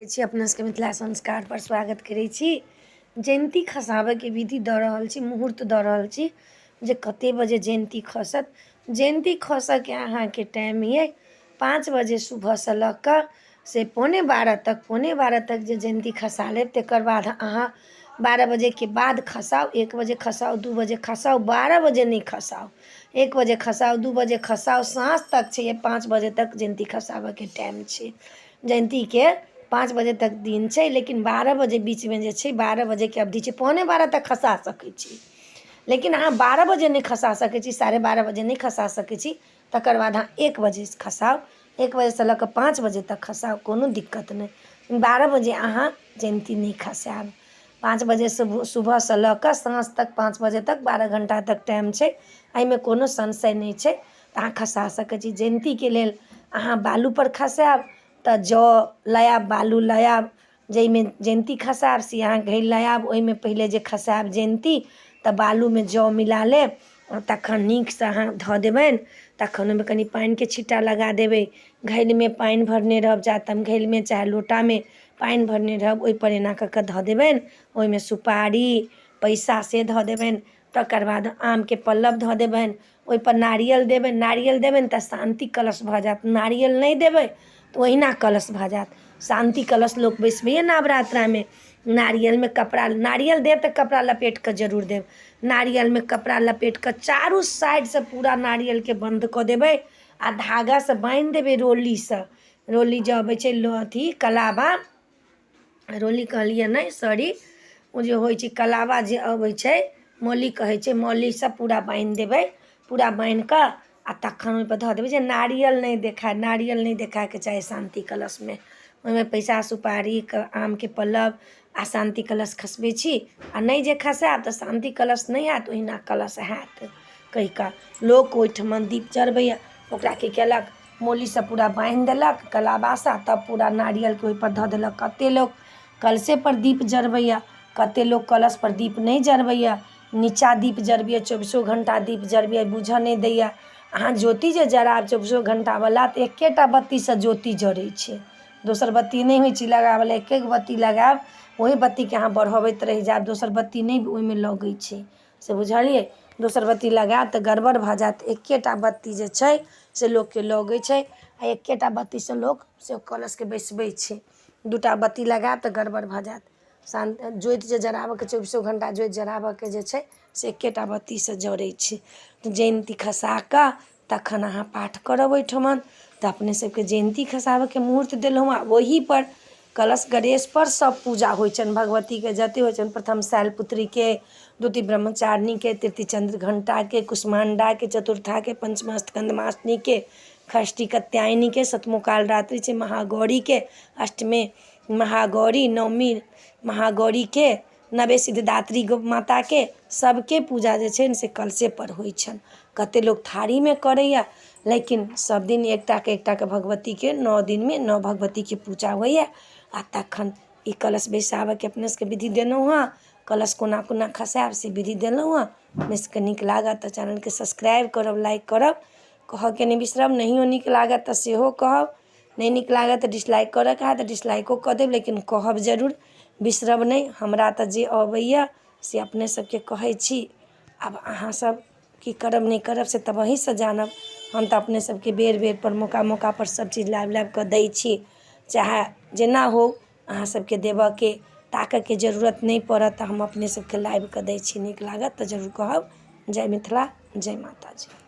अपना सबके मिथिला संस्कार पर स्वागत करै छी। जयंती खसाबे के विधि दऽ रहल छी, मुहूर्त दऽ रहल छी जे कते बजे जयंती खसत। जयंती खसऽ के अहाँके टाइम ये 5 बजे सुबह से लऽ कऽ से 11:15 तक जे जयंती खसा लेब। तकर बाद अहाँ 12 बजे के बाद खसाउ, 1 बजे खसाउ, 2 बजे खसाउ, 12 बजे नहीं खसाउ, 1 बजे खसाउ, 2 बजे खसाउ, साँझ तक छै। 5 बजे तक जयंती खसाबे के टाइम छै। जयंती के 5 बजे तक दिन छै, लेकिन 12 बजे बीच में जे छै, 12 बजे के अवधि छै। 11:15 तक खसा सकै छी, लेकिन अहाँ 12 बजे नहीं खसा सकै छी, 12:30 बजे नहीं खसा सकै छी। तकर बाद अहाँ 1 बजे खसाउ, 1 बजे से लऽ कऽ 5 बजे तक खसाउ, कोनो दिक्कत नहीं। 12 बजे अहाँ जयंती नहीं खसायब। 5 बजे सुबह से लऽ कऽ साँझ तक 5 बजे तक 12 घंटा तक टाइम छै। एहिमे कोनो संशय नहीं छै, तऽ अहाँ खसा सकै छी। जयंती के लेल अहाँ बालू पर खसायब तऽ जौ लायब, बालू लायब, जाहिमे जयंती खसायब से अहाँ घैल लायब। ओहिमे पहिले जे खसायब जयंती तऽ बालू में जौ मिला लेब, तखन नीक से अहाँ धऽ देबनि। तखन ओहिमे कनि पानि के छिट्टा लगा देबै। घैल में पानि भरने रहब, जातम घैल में चाहे लोटा में पानि भरने रहब, ओहि पर एना कऽ धऽ देबनि। ओहिमे सुपारी पैसा से धऽ देबनि। तकर बाद आम के पल्लव धऽ देबनि, ओहि पर नारियल देबनि। नारियल देबनि तऽ शांति कलश भऽ जायत, नारियल नहीं देबै तऽ ओहिना कलश भऽ जायत। शांति कलश लोक बैसबैए नवरात्रा में। नारियल में कपड़ा, नारियल देब तऽ कपड़ा लपेट कर जरूर देब। नारियल में कपड़ा लपेट कर चारू साइड से पूरा नारियल के बंद कऽ देबै आ धागा से बांधि देबै रोली से। रोली जे अबै छै अथी कलावा, रोली कहलिए नहीं, सॉरी, ओ जे होइ छै कलावा जे अबै छै, मौली कहै छै, मौली से पूरा बांधि देबै। पूरा बांधि कऽ आ तखन ओहि पर धऽ देबै जे नारियल नहीं देखाय, नारियल नहीं देखाय के चाही शांति कलश में। ओहिमे पैसा सुपारी आम के पल्लव आ शांति कलश खसबै छी। आ नहीं जे खसायब तऽ शांति कलश नहीं हैत, ओहिना कलश हैत। कहि कऽ लोक ओहिठमन दीप जरबैए, ओकरा की केलक, मौली से पूरा बांधि देलक कलावा से, तब पूरा नारियल के ओहि पर धऽ देलक। कते लोक कलशे पर दीप जरबैए, कते लोक कलश पर दीप नहीं जरबैए, नीचा दीप जरबैए, 24 घंटा दीप जरबैए, बुझऽ नहीं दैए। अहाँ ज्योति जे जराब 24 घंटा वाला तऽ एकेटा बत्ती से ज्योति जरै छै, दोसर बत्ती नहीं होइ छै लगावला। एक बत्ती लगायब, वही बत्ती के अहाँ बढ़ाबैत रहि जायब, दोसर बत्ती नहीं ओहिमे लगै छै, से बुझलिए। दोसर बत्ती लगायब तऽ गड़बड़ भऽ जायत। एकेटा बत्ती जे छै से लोक के लगै छै, आ एकेटा बत्ती से लोक से कलश के बैसबै छै। 2टा बत्ती लगायब तऽ गड़बड़ भऽ जायत। ज्योति जे जराबऽ के 24 घंटा ज्योति जराबऽ के जे छै से एकेटा बत्ती से जरै छै। जयंती खसा कऽ तखन अहाँ पाठ करब ओहिठमन, तऽ अपने सबके जयंती खसाबे के मुहूर्त देलहुँ। आ ओही पर कलश गणेश पर सब पूजा होइ छनि भगवती के, जते होइ छनि। प्रथम शैलपुत्री के, द्वितीय ब्रह्मचारिणी के, तृतीय चंद्र घंटा के, कुष्मांडा के, चतुर्था के, पंचमा स्कंदमाष्टमी के, षष्ठी कात्यायनी के, सतमो कालरात्रि छै महागौरी के, अष्टमी महागौरी, नवमी महागौरी के, नवे सिद्धिदात्री गो माता के, सबके पूजा जे छै से कलशे पर होइ छनि। कते लोक थारी में करैया, लेकिन सब दिन एकटा के भगवती के 9 दिन में 9 भगवती के पूजा होइए। आ तखन ई कलश बैसाबे के अपने सबके विधि देलहुँ हँ। कलश कोना कोना खसायब से विधि देलहुँ हँ। अपने सबके नीक लागत तऽ चैनल के सब्सक्राइब करब, लाइक करब, कहऽ के नहीं बिसरब। नहियो नीक लागत तऽ सेहो कहब, नहीं नीक लागत तऽ डिसलाइक करऽ के हैत तऽ डिसलाइको कऽ देब, लेकिन कहब जरूर, बिसरब नहीं। हमरा तऽ जे अबैया से अपने सबके कहै छी। आब अहाँ सब की करब नहीं करब से तऽ वहीं से जानब। हम तऽ अपने सबके बेर बेर पर मौका पर सब चीज लाइव कऽ दै छी, चाहे जेना हो अहाँ सबके देबऽ के ताकऽ के जरूरत नहीं पड़त, तऽ हम अपने सबके लाइव कऽ दै छी। नीक लागत तऽ जरूर कहब। जय मिथिला, जय माता जी।